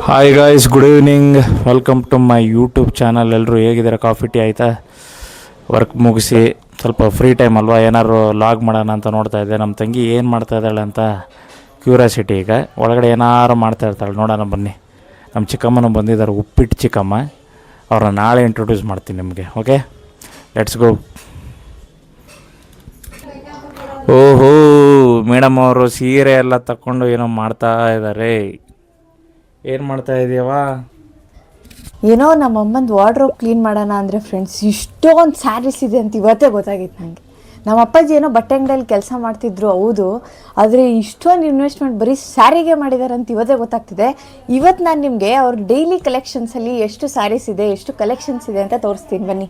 Hi guys, good evening. Welcome to my YouTube channel. ಎಲ್ಲರೂ ಹೇಗಿದ್ದಾರೆ? Coffee tea ಆಯಿತಾ? Work ಮುಗಿಸಿ ಸ್ವಲ್ಪ ಫ್ರೀ ಟೈಮ್ ಅಲ್ವಾ, ಏನಾದ್ರು ಲಾಗ್ ಮಾಡೋಣ ಅಂತ ನೋಡ್ತಾ ಇದ್ದೆ. ನಮ್ಮ ತಂಗಿ ಏನು ಮಾಡ್ತಾ ಇದ್ದಾಳೆ ಅಂತ ಕ್ಯೂರಿಯಾಸಿಟಿ. ಈಗ ಒಳಗಡೆ ಏನಾರು ಮಾಡ್ತಾ ಇರ್ತಾಳೆ, ನೋಡೋಣ ಬನ್ನಿ. ನಮ್ಮ ಚಿಕ್ಕಮ್ಮನೂ ಬಂದಿದ್ದಾರೆ, ಉಪ್ಪಿಟ್ಟು ಚಿಕ್ಕಮ್ಮ. ಅವ್ರನ್ನ ನಾಳೆ ಇಂಟ್ರೊಡ್ಯೂಸ್ ಮಾಡ್ತೀನಿ ನಿಮಗೆ. Okay, let's go. ಓಹೋ, ಮೇಡಮ್ ಅವರು ಸೀರೆ ಎಲ್ಲ ತಗೊಂಡು ಏನೋ ಮಾಡ್ತಾ ಇದ್ದಾರೆ. ಏನು ಮಾಡ್ತಾ ಇದೀಯವಾ? ಏನೋ ನಮ್ಮಮ್ಮಂದು ವಾರ್ಡ್ರೋಬ್ ಕ್ಲೀನ್ ಮಾಡೋಣ ಅಂದರೆ ಫ್ರೆಂಡ್ಸ್, ಇಷ್ಟೊಂದು ಸ್ಯಾರೀಸ್ ಇದೆ ಅಂತ ಇವತ್ತೇ ಗೊತ್ತಾಗಿತ್ತು ನನಗೆ. ನಮ್ಮ ಅಪ್ಪಾಜಿ ಏನೋ ಬಟ್ಟೆ ಅಂಗಡಿಯಲ್ಲಿ ಕೆಲಸ ಮಾಡ್ತಿದ್ರು, ಹೌದು, ಆದರೆ ಇಷ್ಟೊಂದು ಇನ್ವೆಸ್ಟ್ಮೆಂಟ್ ಬರೀ ಸ್ಯಾರಿಗೆ ಮಾಡಿದ್ದಾರೆ ಅಂತ ಇವತ್ತೇ ಗೊತ್ತಾಗ್ತಿದೆ. ಇವತ್ತು ನಾನು ನಿಮಗೆ ಅವ್ರ ಡೈಲಿ ಕಲೆಕ್ಷನ್ಸಲ್ಲಿ ಎಷ್ಟು ಸ್ಯಾರೀಸ್ ಇದೆ, ಎಷ್ಟು ಕಲೆಕ್ಷನ್ಸ್ ಇದೆ ಅಂತ ತೋರಿಸ್ತೀನಿ ಬನ್ನಿ.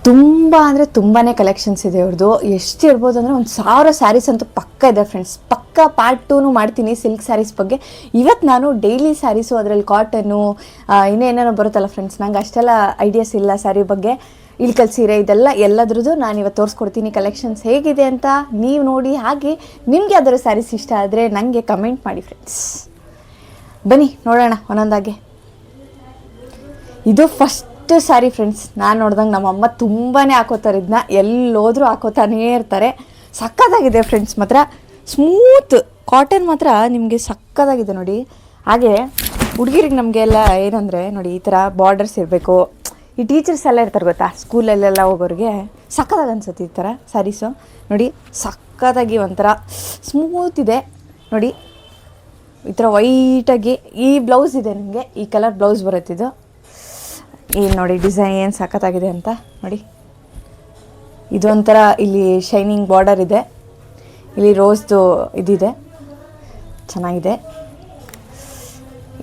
ತುಂಬ ಅಂದರೆ ತುಂಬಾ ಕಲೆಕ್ಷನ್ಸ್ ಇದೆ ಅವ್ರದ್ದು. ಎಷ್ಟು ಇರ್ಬೋದು ಅಂದರೆ 1000 ಸ್ಯಾರೀಸ್ ಅಂತೂ ಪಕ್ಕ ಇದೆ ಫ್ರೆಂಡ್ಸ್. ಪಕ್ಕ ಪಾರ್ಟ್ 2 ಮಾಡ್ತೀನಿ ಸಿಲ್ಕ್ ಸ್ಯಾರೀಸ್ ಬಗ್ಗೆ. ಇವತ್ತು ನಾನು ಡೈಲಿ ಸ್ಯಾರೀಸು, ಅದರಲ್ಲಿ ಕಾಟನ್ನು ಇನ್ನೇನೇನೋ ಬರುತ್ತಲ್ಲ ಫ್ರೆಂಡ್ಸ್, ನಂಗೆ ಅಷ್ಟೆಲ್ಲ ಐಡಿಯಾಸ್ ಇಲ್ಲ ಸ್ಯಾರಿ ಬಗ್ಗೆ. ಇಳ್ಕಲ್ ಸೀರೆ ಇದೆಲ್ಲ ಎಲ್ಲದ್ರದ್ದು ನಾನು ಇವತ್ತು ತೋರಿಸ್ಕೊಡ್ತೀನಿ. ಕಲೆಕ್ಷನ್ಸ್ ಹೇಗಿದೆ ಅಂತ ನೀವು ನೋಡಿ, ಹಾಗೆ ನಿಮ್ಗೆ ಯಾವ್ದಾದ್ರು ಸ್ಯಾರೀಸ್ ಇಷ್ಟ ಆದರೆ ನನಗೆ ಕಮೆಂಟ್ ಮಾಡಿ ಫ್ರೆಂಡ್ಸ್. ಬನ್ನಿ ನೋಡೋಣ ಒಂದೊಂದಾಗೆ. ಇದು ಫಸ್ಟ್ ಸ್ಯಾರಿ ಫ್ರೆಂಡ್ಸ್. ನಾನು ನೋಡ್ದಂಗೆ ನಮ್ಮಮ್ಮ ತುಂಬಾ ಹಾಕೋತಾರೆ ಇದನ್ನ, ಎಲ್ಲೋದ್ರೂ ಹಾಕೋತಾನೇ ಇರ್ತಾರೆ. ಸಕ್ಕತ್ತಾಗಿದೆ ಫ್ರೆಂಡ್ಸ್, ಮಾತ್ರ ಸ್ಮೂತ್ ಕಾಟನ್ ಮಾತ್ರ ನಿಮಗೆ ಸಕ್ಕತ್ತಾಗಿದೆ ನೋಡಿ. ಹಾಗೆ ಹುಡುಗಿರಿಗೆ ನಮಗೆಲ್ಲ ಏನಂದರೆ ನೋಡಿ, ಈ ಥರ ಬಾರ್ಡರ್ಸ್ ಇರಬೇಕು. ಈ ಟೀಚರ್ಸ್ ಎಲ್ಲ ಇರ್ತಾರೆ ಗೊತ್ತಾ, ಸ್ಕೂಲಲ್ಲೆಲ್ಲ ಹೋಗೋರಿಗೆ ಸಕ್ಕತ್ತಾಗಿ ಅನ್ಸುತ್ತೆ ಈ ಥರ ಸ್ಯಾರೀಸು. ನೋಡಿ ಸಕ್ಕತ್ತಾಗಿ ಒಂಥರ ಸ್ಮೂತ್ ಇದೆ ನೋಡಿ, ಈ ಥರ ವೈಟಾಗಿ. ಈ ಬ್ಲೌಸ್ ಇದೆ ನಿಮಗೆ, ಈ ಕಲರ್ ಬ್ಲೌಸ್ ಬರುತ್ತಿದ್ದು. ಈ ನೋಡಿ ಡಿಸೈನ್ ಏನು ಸಖತ್ತಾಗಿದೆ ಅಂತ ನೋಡಿ. ಇದೊಂಥರ ಇಲ್ಲಿ ಶೈನಿಂಗ್ ಬಾರ್ಡರ್ ಇದೆ, ಇಲ್ಲಿ ರೋಸ್ದು ಇದಿದೆ, ಚೆನ್ನಾಗಿದೆ.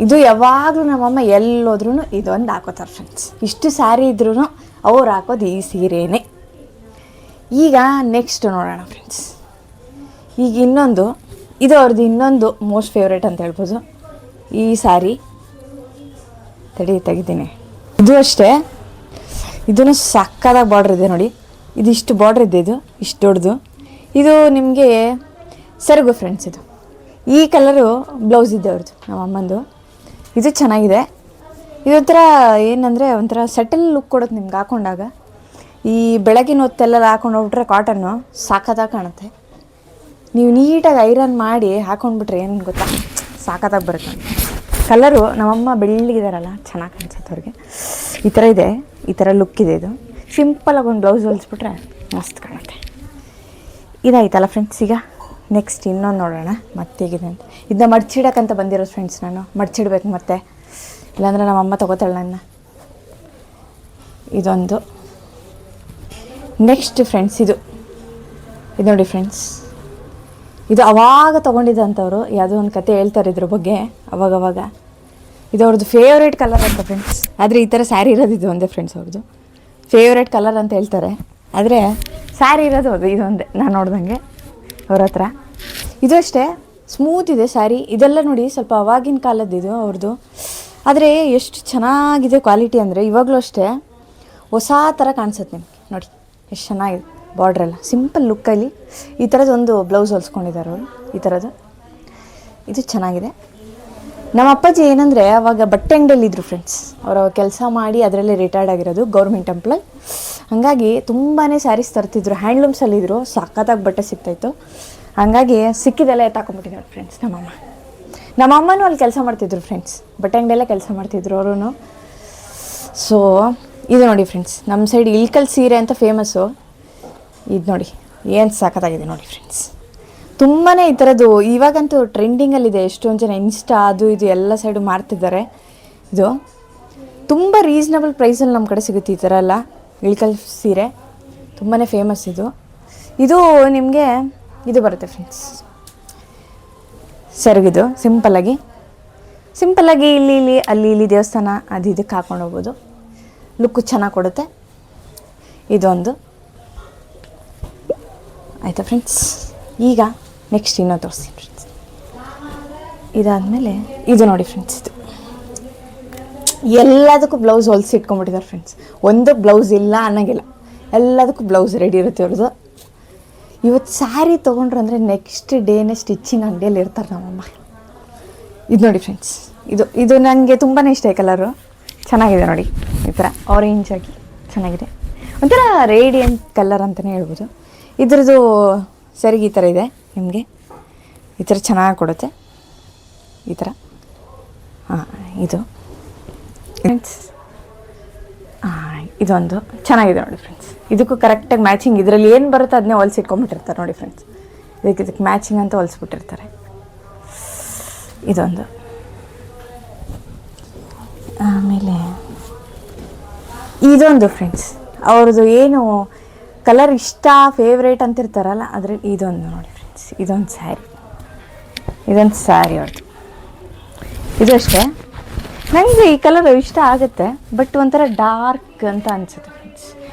ಇದು ಯಾವಾಗಲೂ ನಮ್ಮಮ್ಮ ಎಲ್ಲೋದ್ರೂ ಇದೊಂದು ಹಾಕೋತಾರೆ ಫ್ರೆಂಡ್ಸ್. ಇಷ್ಟು ಸ್ಯಾರಿ ಇದ್ರೂ ಅವ್ರು ಹಾಕೋದು ಈ ಸೀರೆನೇ. ಈಗ ನೆಕ್ಸ್ಟ್ ನೋಡೋಣ ಫ್ರೆಂಡ್ಸ್. ಈಗ ಇನ್ನೊಂದು, ಇದು ಅವ್ರದ್ದು ಇನ್ನೊಂದು ಮೋಸ್ಟ್ ಫೇವ್ರೇಟ್ ಅಂತ ಹೇಳ್ಬೋದು. ಈ ಸ್ಯಾರಿ ತೆಗಿತೀನಿ. ಇದು ಅಷ್ಟೇ, ಇದೂ ಸಕ್ಕತ್ತಾಗಿ ಬಾರ್ಡ್ರ್ ಇದೆ ನೋಡಿ. ಇದಿಷ್ಟು ಬಾರ್ಡ್ರ್ ಇದೆ, ಇದು ಇಷ್ಟು ದೊಡ್ಡದು. ಇದು ನಿಮಗೆ ಸೆರಗು ಫ್ರೆಂಡ್ಸ್. ಇದು ಈ ಕಲರು ಬ್ಲೌಸ್ ಇದೆ ಅವ್ರದ್ದು, ನಮ್ಮ ಅಮ್ಮಂದು. ಇದು ಚೆನ್ನಾಗಿದೆ. ಇದೊಂಥರ ಏನಂದರೆ ಒಂಥರ ಸೆಟಲ್ ಲುಕ್ ಕೊಡುತ್ತೆ ನಿಮ್ಗೆ ಹಾಕೊಂಡಾಗ. ಈ ಬೆಳಗಿನ ಹೊತ್ತೆಲ್ಲ ಹಾಕೊಂಡು ಹೋಗ್ಬಿಟ್ರೆ ಕಾಟನ್ನು ಸಾಕತ್ತಾಗಿ ಕಾಣುತ್ತೆ. ನೀವು ನೀಟಾಗಿ ಐರನ್ ಮಾಡಿ ಹಾಕೊಂಡ್ಬಿಟ್ರೆ ಏನು ಗೊತ್ತಾ, ಸಾಕತ್ತಾಗಿ ಬರುತ್ತೆ. ಕಲರು ನಮ್ಮಮ್ಮ ಬೆಳ್ಳಗಿದಾರಲ್ಲ, ಚೆನ್ನಾಗಿ ಕಾಣಿಸುತ್ತೆ ಅವ್ರಿಗೆ. ಈ ಥರ ಇದೆ, ಈ ಥರ ಲುಕ್ ಇದೆ. ಇದು ಸಿಂಪಲಾಗಿ ಒಂದು ಬ್ಲೌಸ್ ಹೊಲಿಸ್ಬಿಟ್ರೆ ಮಸ್ತ್ ಕಾಣುತ್ತೆ. ಇದಾಯ್ತಲ್ಲ ಫ್ರೆಂಡ್ಸ್. ಈಗ ನೆಕ್ಸ್ಟ್ ಇನ್ನೊಂದು ನೋಡೋಣ ಮತ್ತೆ ಹೇಗಿದೆ ಅಂತ. ಇದನ್ನ ಮಡ್ಚಿಡೋಕ್ಕಂತ ಬಂದಿರೋದು ಫ್ರೆಂಡ್ಸ್. ನಾನು ಮಡ್ಚಿಡ್ಬೇಕು ಮತ್ತೆ, ಇಲ್ಲಾಂದರೆ ನಮ್ಮಮ್ಮ ತೊಗೋತಾಳೆ ನನ್ನ. ಇದೊಂದು ನೆಕ್ಸ್ಟ್ ಫ್ರೆಂಡ್ಸ್. ಇದು ನೋಡಿ ಫ್ರೆಂಡ್ಸ್, ಇದು ಅವಾಗ ತೊಗೊಂಡಿದ್ದಂಥವ್ರು ಯಾವುದೋ ಒಂದು ಕತೆ ಹೇಳ್ತಾರೆ ಇದ್ರ ಬಗ್ಗೆ ಅವಾಗವಾಗ. ಇದು ಅವ್ರದ್ದು ಫೇವ್ರೇಟ್ ಕಲರ್ ಅಂತ ಫ್ರೆಂಡ್ಸ್. ಆದರೆ ಈ ಥರ ಸ್ಯಾರಿ ಇರೋದು ಇದು ಒಂದೇ ಫ್ರೆಂಡ್ಸ್. ಅವ್ರದ್ದು ಫೇವ್ರೇಟ್ ಕಲರ್ ಅಂತ ಹೇಳ್ತಾರೆ, ಆದರೆ ಸ್ಯಾರಿ ಇರೋದು ಅದು ಇದೊಂದೇ ನಾನು ನೋಡ್ದಂಗೆ ಅವ್ರ ಹತ್ರ. ಇದು ಅಷ್ಟೇ ಸ್ಮೂತ್ ಇದೆ ಸ್ಯಾರಿ. ಇದೆಲ್ಲ ನೋಡಿ ಸ್ವಲ್ಪ ಅವಾಗಿನ ಕಾಲದ್ದು ಇದು ಅವ್ರದ್ದು. ಆದರೆ ಎಷ್ಟು ಚೆನ್ನಾಗಿದೆ ಕ್ವಾಲಿಟಿ ಅಂದರೆ, ಇವಾಗಲೂ ಅಷ್ಟೇ ಹೊಸ ಥರ ಕಾಣಿಸುತ್ತೆ ನಿಮಗೆ. ನೋಡಿ ಎಷ್ಟು ಚೆನ್ನಾಗಿದೆ ಬಾರ್ಡ್ರೆಲ್ಲ, ಸಿಂಪಲ್ ಲುಕ್ಕಲ್ಲಿ. ಈ ಥರದ್ದು ಒಂದು ಬ್ಲೌಸ್ ಹೊಲ್ಸ್ಕೊಂಡಿದ್ದಾರೆ ಅವರು, ಈ ಥರದ್ದು. ಇದು ಚೆನ್ನಾಗಿದೆ. ನಮ್ಮ ಅಪ್ಪಾಜಿ ಏನಂದರೆ ಅವಾಗ ಬಟ್ಟೆ ಅಂಗಡಿಯಲ್ಲಿದ್ದರು ಫ್ರೆಂಡ್ಸ್. ಅವರು ಕೆಲಸ ಮಾಡಿ ಅದರಲ್ಲೇ ರಿಟೈರ್ಡ್ ಆಗಿರೋದು, ಗೌರ್ಮೆಂಟ್ ಎಂಪ್ಲಾಯ್. ಹಾಗಾಗಿ ತುಂಬಾ ಸ್ಯಾರೀಸ್ ತರ್ತಿದ್ರು, ಹ್ಯಾಂಡ್ಲೂಮ್ಸಲ್ಲಿದ್ದರು. ಸಖತ್ತಾಗಿ ಬಟ್ಟೆ ಸಿಗ್ತಾಯಿತ್ತು. ಹಾಗಾಗಿ ಸಿಕ್ಕಿದೆಲ್ಲ ಎತ್ತಾಕೊಂಡ್ಬಿಟ್ಟಿದ್ದಾರೆ ಫ್ರೆಂಡ್ಸ್ ನಮ್ಮಮ್ಮನೂ ಅಲ್ಲಿ ಕೆಲಸ ಮಾಡ್ತಿದ್ರು ಫ್ರೆಂಡ್ಸ್. ಬಟ್ಟೆ ಅಂಗಡಿಯಲ್ಲೇ ಕೆಲಸ ಮಾಡ್ತಿದ್ರು ಅವರು. ಸೊ ಇದು ನೋಡಿ ಫ್ರೆಂಡ್ಸ್, ನಮ್ಮ ಸೈಡ್ ಇಳ್ಕಲ್ ಸೀರೆ ಅಂತ ಫೇಮಸ್ಸು. ಇದು ನೋಡಿ ಏನು ಸಖತ್ತಾಗಿದೆ ನೋಡಿ ಫ್ರೆಂಡ್ಸ್. ತುಂಬಾ ಈ ಥರದ್ದು ಇವಾಗಂತೂ ಟ್ರೆಂಡಿಂಗಲ್ಲಿದೆ. ಎಷ್ಟೊಂದು ಜನ ಇನ್ಸ್ಟಾ ಅದು ಇದು ಎಲ್ಲ ಸೈಡು ಮಾರ್ತಿದ್ದಾರೆ. ಇದು ತುಂಬ ರೀಸ್ನಬಲ್ ಪ್ರೈಸಲ್ಲಿ ನಮ್ಮ ಕಡೆ ಸಿಗುತ್ತೆ ಈ ಥರ ಎಲ್ಲ ಇಳ್ಕಲ್ ಸೀರೆ. ತುಂಬಾ ಫೇಮಸ್ ಇದು. ಇದು ನಿಮಗೆ ಇದು ಬರುತ್ತೆ ಫ್ರೆಂಡ್ಸ್, ಸೆರಗಿದು. ಸಿಂಪಲ್ಲಾಗಿ ಇಲ್ಲಿ ಅಲ್ಲಿ ದೇವಸ್ಥಾನ ಅದು ಇದಕ್ಕೆ ಹಾಕೊಂಡು ಹೋಗ್ಬೋದು. ಲುಕ್ಕು ಚೆನ್ನಾಗಿ ಕೊಡುತ್ತೆ. ಇದೊಂದು ಆಯಿತಾ ಫ್ರೆಂಡ್ಸ್. ಈಗ ನೆಕ್ಸ್ಟ್ ಇನ್ನೊಂದು ತೋರಿಸ್ತೀನಿ ಫ್ರೆಂಡ್ಸ್. ಇದಾದಮೇಲೆ ಇದು ನೋಡಿ ಫ್ರೆಂಡ್ಸ್, ಇದು ಎಲ್ಲದಕ್ಕೂ ಬ್ಲೌಸ್ ಹೊಲಿಸಿ ಇಟ್ಕೊಂಡ್ಬಿಟ್ಟಿದ್ದಾರೆ ಫ್ರೆಂಡ್ಸ್. ಒಂದು ಬ್ಲೌಸ್ ಇಲ್ಲ ಅನ್ನೋಂಗಿಲ್ಲ, ಎಲ್ಲದಕ್ಕೂ ಬ್ಲೌಸ್ ರೆಡಿ ಇರುತ್ತೆ ಅವ್ರದ್ದು. ಇವತ್ತು ಸ್ಯಾರಿ ತೊಗೊಂಡ್ರು ಅಂದರೆ ನೆಕ್ಸ್ಟ್ ಡೇನೇ ಸ್ಟಿಚ್ಚಿಂಗ್ ಅಂಗಡಿಯಲ್ಲಿ ಇರ್ತಾರೆ ನಮ್ಮಮ್ಮ. ಇದು ನೋಡಿ ಫ್ರೆಂಡ್ಸ್, ಇದು ನನಗೆ ತುಂಬಾ ಇಷ್ಟ ಈ ಕಲರು. ಚೆನ್ನಾಗಿದೆ ನೋಡಿ, ಈ ಥರ ಆರೆಂಜ್ ಆಗಿ ಚೆನ್ನಾಗಿದೆ. ಒಂಥರ ರೇಡಿಯಂಟ್ ಕಲರ್ ಅಂತಲೇ ಹೇಳ್ಬೋದು. ಇದ್ರದ್ದು ಸರಿಗೆ ಈ ಥರ ಇದೆ ನಿಮಗೆ, ಈ ಥರ ಚೆನ್ನಾಗಿ ಕೊಡುತ್ತೆ ಈ ಥರ. ಇದು ಫ್ರೆಂಡ್ಸ್, ಇದೊಂದು ಚೆನ್ನಾಗಿದೆ ನೋಡಿ ಫ್ರೆಂಡ್ಸ್. ಇದಕ್ಕೂ ಕರೆಕ್ಟಾಗಿ ಮ್ಯಾಚಿಂಗ್, ಇದರಲ್ಲಿ ಏನು ಬರುತ್ತೆ ಅದನ್ನೇ ಹೊಲ್ಸಿಟ್ಕೊಂಡ್ಬಿಟ್ಟಿರ್ತಾರೆ ನೋಡಿ ಫ್ರೆಂಡ್ಸ್. ಇದಕ್ಕೆ ಮ್ಯಾಚಿಂಗ್ ಅಂತ ಹೊಲಿಸ್ಬಿಟ್ಟಿರ್ತಾರೆ. ಇದೊಂದು, ಆಮೇಲೆ ಇದೊಂದು ಫ್ರೆಂಡ್ಸ್, ಅವ್ರದ್ದು ಏನು ಕಲರ್ ಇಷ್ಟ ಫೇವ್ರೇಟ್ ಅಂತಿರ್ತಾರಲ್ಲ ಅದ್ರಲ್ಲಿ ಇದೊಂದು ನೋಡಿ ಫ್ರೆಂಡ್ಸ್. ಇದೊಂದು ಸ್ಯಾರಿ ಅವ್ರದ್ದು. ಇದು ಅಷ್ಟೇ, ನನಗೆ ಈ ಕಲರ್ ಇಷ್ಟ ಆಗುತ್ತೆ, ಬಟ್ ಒಂಥರ ಡಾರ್ಕ್ ಅಂತ ಅನಿಸುತ್ತೆ ಫ್ರೆಂಡ್ಸ್.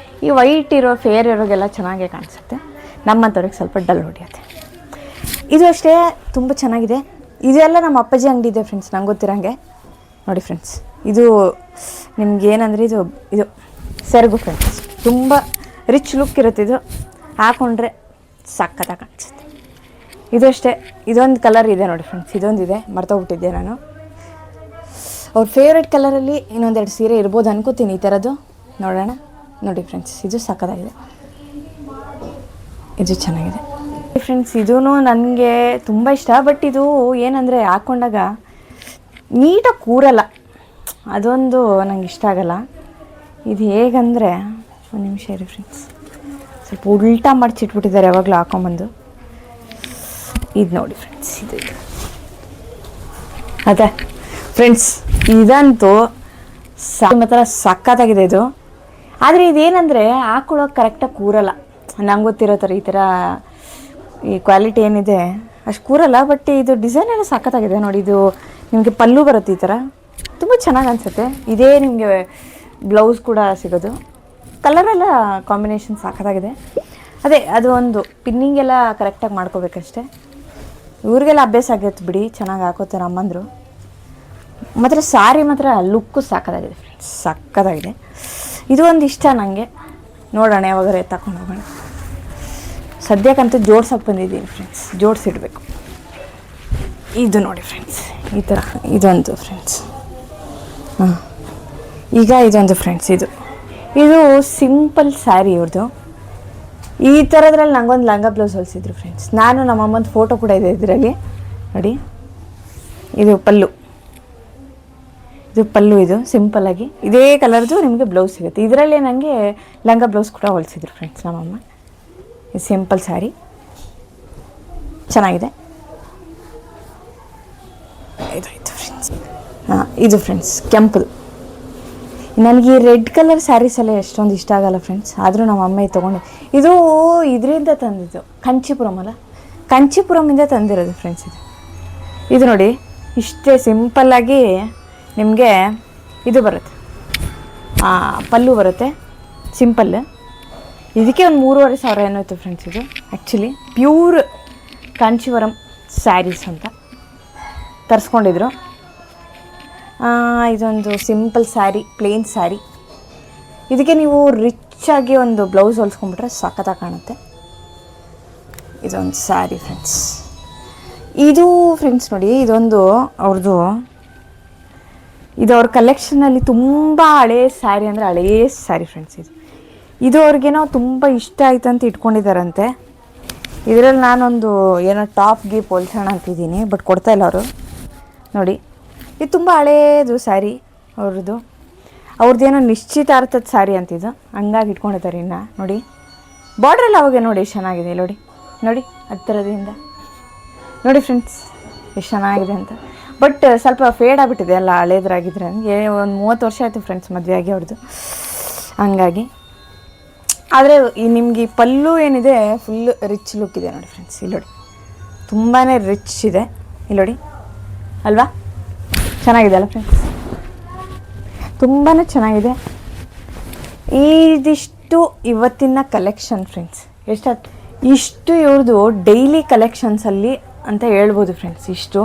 ಈ ವೈಟ್ ಇರೋ ಫೇರ್ ಇರೋಗೆಲ್ಲ ಚೆನ್ನಾಗೇ ಕಾಣಿಸುತ್ತೆ, ನಮ್ಮಂಥವ್ರಿಗೆ ಸ್ವಲ್ಪ ಡಲ್ ಹೊಡಿಯುತ್ತೆ. ಇದು ಅಷ್ಟೇ ತುಂಬ ಚೆನ್ನಾಗಿದೆ. ಇದೆಲ್ಲ ನಮ್ಮ ಅಪ್ಪಾಜಿ ಅಂಗಡಿ ಇದೆ ಫ್ರೆಂಡ್ಸ್, ನಂಗೆ ಗೊತ್ತಿರೋಂಗೆ. ನೋಡಿ ಫ್ರೆಂಡ್ಸ್, ಇದು ನಿಮ್ಗೆ ಏನಂದರೆ ಇದು ಸೆರಗು ಫ್ರೆಂಡ್ಸ್, ತುಂಬ ರಿಚ್ ಲುಕ್ ಇರುತ್ತೆ. ಇದು ಹಾಕ್ಕೊಂಡ್ರೆ ಸಕ್ಕತ್ತಾಗಿ ಕಾಣಿಸುತ್ತೆ. ಇದು ಅಷ್ಟೇ, ಇದೊಂದು ಕಲರ್ ಇದೆ ನೋಡಿ ಫ್ರೆಂಡ್ಸ್, ಇದೊಂದಿದೆ, ಮರ್ತೋಗ್ಬಿಟ್ಟಿದ್ದೆ ನಾನು. ಅವ್ರ ಫೇವ್ರೆಟ್ ಕಲರಲ್ಲಿ ಇನ್ನೊಂದೆರಡು ಸೀರೆ ಇರ್ಬೋದು ಅನ್ಕೋತೀನಿ ಈ ಥರದ್ದು. ನೋಡೋಣ. ನೋಡಿ ಫ್ರೆಂಡ್ಸ್, ಇದು ಸಕ್ಕತ್ತಾಗಿದೆ, ಇದು ಚೆನ್ನಾಗಿದೆ ಫ್ರೆಂಡ್ಸ್. ಇದೂ ನನಗೆ ತುಂಬ ಇಷ್ಟ, ಬಟ್ ಇದು ಏನಂದರೆ ಹಾಕ್ಕೊಂಡಾಗ ನೀಟಾಗಿ ಕೂರಲ್ಲ, ಅದೊಂದು ನಂಗೆ ಇಷ್ಟ ಆಗಲ್ಲ. ಇದು ಹೇಗಂದರೆ, ಒಂದು ನಿಮಿಷ ಇರಿ ಫ್ರೆಂಡ್ಸ್, ಸ್ವಲ್ಪ ಉಲ್ಟಾ ಮಾಡಿಸಿಟ್ಬಿಟ್ಟಿದ್ದಾರೆ ಯಾವಾಗಲೂ ಹಾಕೊಂಬಂದು. ಇದು ನೋಡಿ ಫ್ರೆಂಡ್ಸ್, ಇದು ಅದೇ ಫ್ರೆಂಡ್ಸ್, ಇದಂತೂ ಮಾತ್ರ ಸಕ್ಕತ್ತಾಗಿದೆ ಇದು. ಆದರೆ ಇದೇನಂದರೆ ಹಾಕೊಳ್ಳೋಕೆ ಕರೆಕ್ಟಾಗಿ ಕೂರಲ್ಲ, ನಂಗೆ ಗೊತ್ತಿರೋ ಥರ ಈ ಥರ ಈ ಕ್ವಾಲಿಟಿ ಏನಿದೆ ಅಷ್ಟು ಕೂರಲ್ಲ. ಬಟ್ ಇದು ಡಿಸೈನ್ ಎಲ್ಲ ಸಕ್ಕತ್ತಾಗಿದೆ ನೋಡಿ. ಇದು ನಿಮಗೆ ಪಲ್ಲು ಬರುತ್ತೆ ಈ ಥರ, ತುಂಬ ಚೆನ್ನಾಗಿ ಅನಿಸುತ್ತೆ. ಇದೇ ನಿಮಗೆ ಬ್ಲೌಸ್ ಕೂಡ ಸಿಗೋದು. ಕಲರೆಲ್ಲ ಕಾಂಬಿನೇಷನ್ ಸಕ್ಕತ್ತಾಗಿದೆ. ಅದೇ ಅದು ಒಂದು ಪಿನ್ನಿಂಗೆಲ್ಲ ಕರೆಕ್ಟಾಗಿ ಮಾಡ್ಕೋಬೇಕಷ್ಟೆ. ಇವ್ರಿಗೆಲ್ಲ ಅಭ್ಯಾಸ ಆಗೈತೆ ಬಿಡಿ, ಚೆನ್ನಾಗಿ ಹಾಕೋತಾರೆ ಅಮ್ಮಂದರು. ಮಾತ್ರ ಸಾರಿ ಮಾತ್ರ ಲುಕ್ಕು ಸಕ್ಕತ್ತಾಗಿದೆ ಫ್ರೆಂಡ್ಸ್, ಸಕ್ಕತ್ತಾಗಿದೆ. ಇದು ಒಂದು ಇಷ್ಟ ನನಗೆ. ನೋಡೋಣ ಯಾವಾಗಾರೆ ತಗೊಂಡು ಹೋಗೋಣ. ಸದ್ಯಕ್ಕಂತೂ ಜೋಡ್ಸಕ್ಕೆ ಬಂದಿದ್ದೀನಿ ಫ್ರೆಂಡ್ಸ್, ಜೋಡಿಸಿಡ್ಬೇಕು. ಇದು ನೋಡಿ ಫ್ರೆಂಡ್ಸ್, ಈ ಥರ ಇದೊಂದು ಫ್ರೆಂಡ್ಸ್. ಈಗ ಇದೊಂದು ಫ್ರೆಂಡ್ಸ್, ಇದು ಸಿಂಪಲ್ ಸ್ಯಾರಿ ಇವ್ರದ್ದು. ಈ ಥರದ್ರಲ್ಲಿ ನಂಗೊಂದು ಲಂಗ ಬ್ಲೌಸ್ ಹೊಲಿಸಿದ್ರು ಫ್ರೆಂಡ್ಸ್. ನಾನು ನಮ್ಮಮ್ಮಂದು ಫೋಟೋ ಕೂಡ ಇದೆ ಇದರಲ್ಲಿ ನೋಡಿ. ಇದು ಪಲ್ಲು, ಇದು ಸಿಂಪಲ್ಲಾಗಿ ಇದೇ ಕಲರ್ದು ನಿಮಗೆ ಬ್ಲೌಸ್ ಸಿಗುತ್ತೆ. ಇದರಲ್ಲೇ ನನಗೆ ಲಂಗ ಬ್ಲೌಸ್ ಕೂಡ ಹೊಲಿಸಿದ್ರು ಫ್ರೆಂಡ್ಸ್ ನಮ್ಮಮ್ಮ. ಇದು ಸಿಂಪಲ್ ಸ್ಯಾರಿ ಚೆನ್ನಾಗಿದೆ. ಇದಾಯಿತು ಫ್ರೆಂಡ್ಸ್. ಇದು ಫ್ರೆಂಡ್ಸ್ ಕೆಂಪದು. ನನಗೆ ಈ ರೆಡ್ ಕಲರ್ ಸ್ಯಾರೀಸ್ ಎಲ್ಲ ಎಷ್ಟೊಂದು ಇಷ್ಟ ಆಗಲ್ಲ ಫ್ರೆಂಡ್ಸ್, ಆದರೂ ನಮ್ಮ ಅಮ್ಮ ಇದು ತೊಗೊಂಡು. ಇದು ಇದರಿಂದ ತಂದಿದ್ದು, ಕಂಚಿಪುರಮಿಂದ ತಂದಿರೋದು ಫ್ರೆಂಡ್ಸ್. ಇದು ನೋಡಿ, ಇಷ್ಟೇ ಸಿಂಪಲ್ಲಾಗಿ ನಿಮಗೆ ಇದು ಬರುತ್ತೆ, ಪಲ್ಲು ಬರುತ್ತೆ ಸಿಂಪಲ್. ಇದಕ್ಕೆ ಒಂದು 3,500 ಏನೋ ಇತ್ತು ಫ್ರೆಂಡ್ಸ್. ಇದು ಆ್ಯಕ್ಚುಲಿ ಪ್ಯೂರ್ ಕಾಂಚೀವರಂ ಸ್ಯಾರೀಸ್ ಅಂತ ತರಿಸ್ಕೊಂಡಿದ್ರು. ಇದೊಂದು ಸಿಂಪಲ್ ಸ್ಯಾರಿ, ಪ್ಲೇನ್ ಸ್ಯಾರಿ. ಇದಕ್ಕೆ ನೀವು ರಿಚ್ಚಾಗಿ ಒಂದು ಬ್ಲೌಸ್ ಹೊಲ್ಸ್ಕೊಂಡ್ಬಿಟ್ರೆ ಸಖತ್ತಾಗಿ ಕಾಣುತ್ತೆ. ಇದೊಂದು ಸ್ಯಾರಿ ಫ್ರೆಂಡ್ಸ್. ಇದು ಫ್ರೆಂಡ್ಸ್ ನೋಡಿ, ಇದೊಂದು ಅವ್ರದ್ದು, ಇದು ಅವ್ರ ಕಲೆಕ್ಷನಲ್ಲಿ ತುಂಬ ಹಳೇ ಸ್ಯಾರಿ, ಅಂದರೆ ಹಳೇ ಸ್ಯಾರಿ ಫ್ರೆಂಡ್ಸ್. ಇದು ಅವ್ರಿಗೇನೋ ತುಂಬ ಇಷ್ಟ ಆಯ್ತು ಅಂತ ಇಟ್ಕೊಂಡಿದ್ದಾರಂತೆ. ಇದರಲ್ಲಿ ನಾನೊಂದು ಏನೋ ಟಾಪ್ ಗೀಪ್ ಹೊಲ್ಸೋಣ ಅಂತಿದ್ದೀನಿ, ಬಟ್ ಕೊಡ್ತಾಯಿಲ್ಲ ಅವರು ನೋಡಿ. ಇದು ತುಂಬ ಹಳೇದು ಸ್ಯಾರಿ ಅವ್ರದ್ದೇನೋ ನಿಶ್ಚಿತಾರ್ಥದ ಸ್ಯಾರಿ ಅಂತಿದ್ದು, ಹಂಗಾಗಿ ಇಟ್ಕೊಂಡಿದ್ದಾರೆ. ಇನ್ನು ನೋಡಿ ಬಾರ್ಡ್ರೆಲ್ಲ ಅವಾಗೆ ನೋಡಿ ಎಷ್ಟು ಚೆನ್ನಾಗಿದೆ. ನೋಡಿ ಹತ್ತಿರದಿಂದ ನೋಡಿ ಫ್ರೆಂಡ್ಸ್ ಎಷ್ಟು ಚೆನ್ನಾಗಿದೆ ಅಂತ. ಬಟ್ ಸ್ವಲ್ಪ ಫೇಡ್ ಆಗಿಬಿಟ್ಟಿದೆ ಎಲ್ಲ ಹಳೇದ್ರಾಗಿದ್ರೆ. ನನಗೆ ಒಂದು 30 ವರ್ಷ ಆಯಿತು ಫ್ರೆಂಡ್ಸ್ ಮದುವೆ ಆಗಿ ಅವ್ರದ್ದು, ಹಂಗಾಗಿ. ಆದರೆ ನಿಮಗೆ ಈ ಪಲ್ಲು ಏನಿದೆ ಫುಲ್ ರಿಚ್ ಲುಕ್ ಇದೆ ನೋಡಿ ಫ್ರೆಂಡ್ಸ್. ಇಲ್ಲಿ ನೋಡಿ ತುಂಬಾ ರಿಚ್ ಇದೆ, ಇಲ್ಲಿ ನೋಡಿ ಅಲ್ವಾ, ಚೆನ್ನಾಗಿದೆ ಅಲ್ಲ ಫ್ರೆಂಡ್ಸ್, ತುಂಬಾ ಚೆನ್ನಾಗಿದೆ. ಇದಿಷ್ಟು ಇವತ್ತಿನ ಕಲೆಕ್ಷನ್ ಫ್ರೆಂಡ್ಸ್. ಇಷ್ಟು ಇವ್ರದ್ದು ಡೈಲಿ ಕಲೆಕ್ಷನ್ಸಲ್ಲಿ ಅಂತ ಹೇಳ್ಬೋದು ಫ್ರೆಂಡ್ಸ್. ಇಷ್ಟು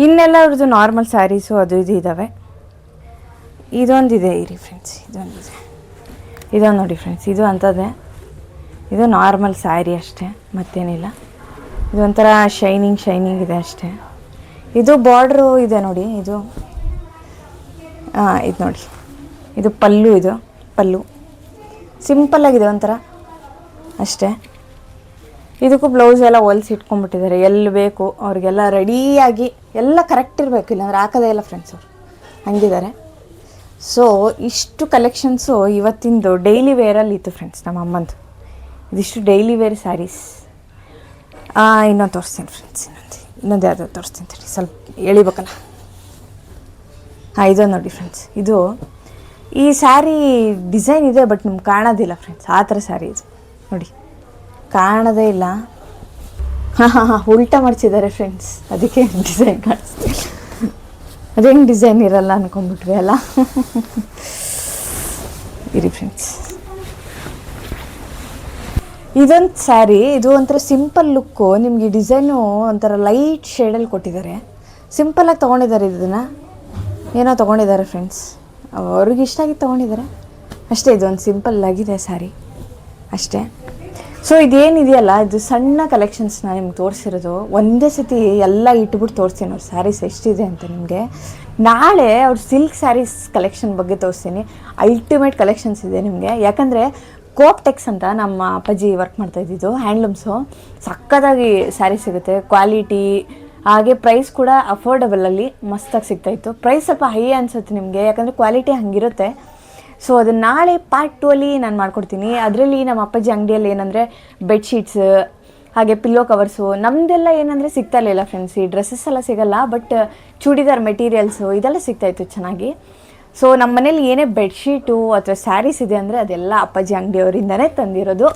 ಇನ್ನೆಲ್ಲ ಅವ್ರದ್ದು ನಾರ್ಮಲ್ ಸ್ಯಾರೀಸು ಅದು ಇದು ಇದ್ದಾವೆ. ಇದೊಂದಿದೆ ಇರಿ ಫ್ರೆಂಡ್ಸ್, ಇದೊಂದು ನೋಡಿ ಫ್ರೆಂಡ್ಸ್, ಇದು ಅಂಥದ್ದೇ. ಇದು ನಾರ್ಮಲ್ ಸ್ಯಾರಿ ಅಷ್ಟೇ, ಮತ್ತೇನಿಲ್ಲ. ಇದೊಂಥರ ಶೈನಿಂಗ್ ಇದೆ ಅಷ್ಟೇ. ಇದು ಬಾರ್ಡ್ರು ಇದೆ ನೋಡಿ, ಇದು ಇದು ನೋಡಿ, ಇದು ಪಲ್ಲು, ಇದು ಪಲ್ಲು ಸಿಂಪಲ್ಲಾಗಿದೆ ಒಂಥರ ಅಷ್ಟೇ. ಇದಕ್ಕೂ ಬ್ಲೌಸ್ ಎಲ್ಲ ಹೊಲ್ಸಿ ಇಟ್ಕೊಂಡ್ಬಿಟ್ಟಿದ್ದಾರೆ, ಎಲ್ಲಿ ಬೇಕು ಅವ್ರಿಗೆಲ್ಲ ರೆಡಿಯಾಗಿ ಎಲ್ಲ ಕರೆಕ್ಟ್ ಇರಬೇಕು, ಇಲ್ಲಾಂದ್ರೆ ಹಾಕೋದೇ ಇಲ್ಲ ಫ್ರೆಂಡ್ಸ್ ಅವರು, ಹಂಗಿದ್ದಾರೆ. ಸೊ ಇಷ್ಟು ಕಲೆಕ್ಷನ್ಸು ಇವತ್ತಿಂದು ಡೈಲಿ ವೇರಲ್ಲಿ ಇತ್ತು ಫ್ರೆಂಡ್ಸ್, ನಮ್ಮ ಅಮ್ಮಂದು ಇದಿಷ್ಟು ಡೈಲಿ ವೇರ್ ಸ್ಯಾರೀಸ್. ಇನ್ನೊಂದು ತೋರಿಸ್ತೀನಿ ಫ್ರೆಂಡ್ಸ್, ಇನ್ನೊಂದು ಯಾವ್ದು ತೋರಿಸ್ತೀನಿ ತಡಿ, ಸ್ವಲ್ಪ ಎಳಿಬೇಕಲ್ಲ. ಇದೊಂದು ನೋಡಿ ಫ್ರೆಂಡ್ಸ್, ಇದು ಈ ಸ್ಯಾರಿ ಡಿಸೈನ್ ಇದೆ ಬಟ್ ನಿಮ್ಗೆ ಕಾಣೋದಿಲ್ಲ ಫ್ರೆಂಡ್ಸ್, ಆ ಥರ ಸ್ಯಾರಿ ಇದು ನೋಡಿ, ಕಾಣೋದೇ ಇಲ್ಲ. ಉಲ್ಟಾ ಮಾಡಿಸಿದ್ದಾರೆ ಫ್ರೆಂಡ್ಸ್, ಅದಕ್ಕೆ ಡಿಸೈನ್ ಕಾಣಿಸ್ತಿಲ್ಲ. ಅದೇನು ಡಿಸೈನ್ ಇರಲ್ಲ ಅನ್ಕೊಂಡ್ಬಿಟ್ವಿ ಅಲ್ಲ. ಇರಿ ಫ್ರೆಂಡ್ಸ್, ಇದೊಂದು ಸ್ಯಾರಿ, ಇದು ಒಂಥರ ಸಿಂಪಲ್ ಲುಕ್ಕು, ನಿಮಗೆ ಡಿಸೈನು ಒಂಥರ ಲೈಟ್ ಶೇಡಲ್ಲಿ ಕೊಟ್ಟಿದ್ದಾರೆ, ಸಿಂಪಲ್ಲಾಗಿ ತೊಗೊಂಡಿದ್ದಾರೆ. ಇದನ್ನು ಏನೋ ತೊಗೊಂಡಿದ್ದಾರೆ ಫ್ರೆಂಡ್ಸ್, ಅವ್ರಿಗೆ ಇಷ್ಟ ಆಗಿ ತೊಗೊಂಡಿದ್ದಾರೆ ಅಷ್ಟೇ. ಇದೊಂದು ಸಿಂಪಲ್ ಆಗಿದೆ ಸ್ಯಾರಿ ಅಷ್ಟೇ. ಸೊ ಇದೇನಿದೆಯಲ್ಲ, ಇದು ಸಣ್ಣ ಕಲೆಕ್ಷನ್ಸ್ನ ನಿಮ್ಗೆ ತೋರಿಸಿರೋದು, ಒಂದೇ ಸತಿ ಎಲ್ಲ ಇಟ್ಬಿಟ್ಟು ತೋರಿಸ್ತೀನಿ ಅವ್ರ ಸ್ಯಾರೀಸ್ ಎಷ್ಟಿದೆ ಅಂತ ನಿಮಗೆ. ನಾಳೆ ಅವ್ರ ಸಿಲ್ಕ್ ಸ್ಯಾರೀಸ್ ಕಲೆಕ್ಷನ್ ಬಗ್ಗೆ ತೋರಿಸ್ತೀನಿ, ಅಲ್ಟಿಮೇಟ್ ಕಲೆಕ್ಷನ್ಸ್ ಇದೆ ನಿಮಗೆ. ಯಾಕಂದರೆ ಕೋಪ್ಟೆಕ್ಸ್ ಅಂತ ನಮ್ಮ ಅಪ್ಪಾಜಿ ವರ್ಕ್ ಮಾಡ್ತಾ ಇದ್ದಿದ್ದು ಹ್ಯಾಂಡ್ಲೂಮ್ಸು, ಸಕ್ಕತ್ತಾಗಿ ಸ್ಯಾರಿ ಸಿಗುತ್ತೆ, ಕ್ವಾಲಿಟಿ ಹಾಗೆ ಪ್ರೈಸ್ ಕೂಡ ಅಫೋರ್ಡಬಲಲ್ಲಿ ಮಸ್ತಾಗಿ ಸಿಗ್ತಾಯಿತ್ತು. ಪ್ರೈಸ್ ಸ್ವಲ್ಪ ಹೈ ಅನಿಸುತ್ತೆ ನಿಮಗೆ, ಯಾಕಂದರೆ ಕ್ವಾಲಿಟಿ ಹಂಗಿರುತ್ತೆ. ಸೊ ಅದನ್ನು ನಾಳೆ ಪಾರ್ಟ್ 2 ಅಲ್ಲಿ ನಾನು ಮಾಡ್ಕೊಡ್ತೀನಿ. ಅದರಲ್ಲಿ ನಮ್ಮ ಅಪ್ಪಾಜಿ ಅಂಗಡಿಯಲ್ಲಿ ಏನಂದರೆ ಬೆಡ್ಶೀಟ್ಸ್ ಹಾಗೆ ಪಿಲ್ಲೋ ಕವರ್ಸು, ನಮ್ಮದೆಲ್ಲ ಏನಂದರೆ ಸಿಗ್ತಾ ಇರಲಿಲ್ಲ ಫ್ರೆಂಡ್ಸ್, ಈ ಡ್ರೆಸ್ಸಸ್ ಎಲ್ಲ ಸಿಗಲ್ಲ, ಬಟ್ ಚೂಡಿದಾರ್ ಮೆಟೀರಿಯಲ್ಸು ಇದೆಲ್ಲ ಸಿಗ್ತಾಯಿತ್ತು ಚೆನ್ನಾಗಿ. ಸೊ ನಮ್ಮ ಮನೇಲಿ ಏನೇ ಬೆಡ್ಶೀಟು ಅಥವಾ ಸ್ಯಾರೀಸ್ ಇದೆ ಅಂದರೆ ಅದೆಲ್ಲ ಅಪ್ಪಾಜಿ ಅಂಗಡಿಯವರಿಂದನೇ ತಂದಿರೋದು.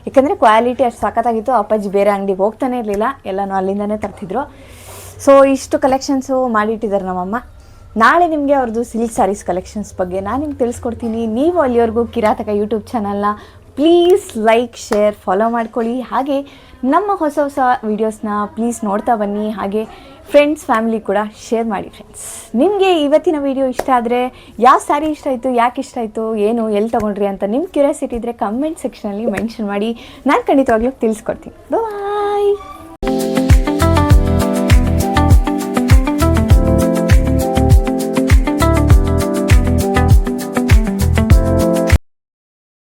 ಯಾಕಂದರೆ ಕ್ವಾಲಿಟಿ ಅಷ್ಟು ಸಖತ್ತಾಗಿತ್ತು, ಅಪ್ಪಾಜಿ ಬೇರೆ ಅಂಗಡಿಗೆ ಹೋಗ್ತಾನೆ ಇರಲಿಲ್ಲ, ಎಲ್ಲನೂ ಅಲ್ಲಿಂದನೇ ತರ್ತಿದ್ರು. ಸೊ ಇಷ್ಟು ಕಲೆಕ್ಷನ್ಸು ಮಾಡಿಟ್ಟಿದ್ದಾರೆ ನಮ್ಮಮ್ಮ. ನಾಳೆ ನಿಮಗೆ ಅವ್ರದ್ದು ಸಿಲ್ಕ್ ಸ್ಯಾರೀಸ್ ಕಲೆಕ್ಷನ್ಸ್ ಬಗ್ಗೆ ನಾನು ನಿಮ್ಗೆ ತಿಳಿಸ್ಕೊಡ್ತೀನಿ. ನೀವು ಅಲ್ಲಿವರೆಗೂ ಕಿರಾತಕ ಯೂಟ್ಯೂಬ್ ಚಾನಲ್ನ ಪ್ಲೀಸ್ ಲೈಕ್, ಶೇರ್, ಫಾಲೋ ಮಾಡ್ಕೊಳ್ಳಿ. ಹಾಗೆ ನಮ್ಮ ಹೊಸ ಹೊಸ ವೀಡಿಯೋಸ್ನ ಪ್ಲೀಸ್ ನೋಡ್ತಾ ಬನ್ನಿ. ಹಾಗೆ ಫ್ರೆಂಡ್ಸ್, ಫ್ಯಾಮಿಲಿ ಕೂಡ ಶೇರ್ ಮಾಡಿ ಫ್ರೆಂಡ್ಸ್. ನಿಮಗೆ ಇವತ್ತಿನ ವೀಡಿಯೋ ಇಷ್ಟ ಆದರೆ ಯಾವ ಸ್ಯಾರಿ ಇಷ್ಟ ಆಯಿತು, ಯಾಕೆ ಇಷ್ಟ ಆಯಿತು, ಏನು ಎಲ್ಲಿ ತೊಗೊಂಡ್ರಿ ಅಂತ ನಿಮ್ಮ ಕ್ಯೂರಿಯಾಸಿಟಿ ಇದ್ದರೆ ಕಮೆಂಟ್ ಸೆಕ್ಷನಲ್ಲಿ ಮೆನ್ಷನ್ ಮಾಡಿ, ನಾನು ಖಂಡಿತವಾಗ್ಲೂ ತಿಳಿಸ್ಕೊಡ್ತೀನಿ. ಬಾಯ್.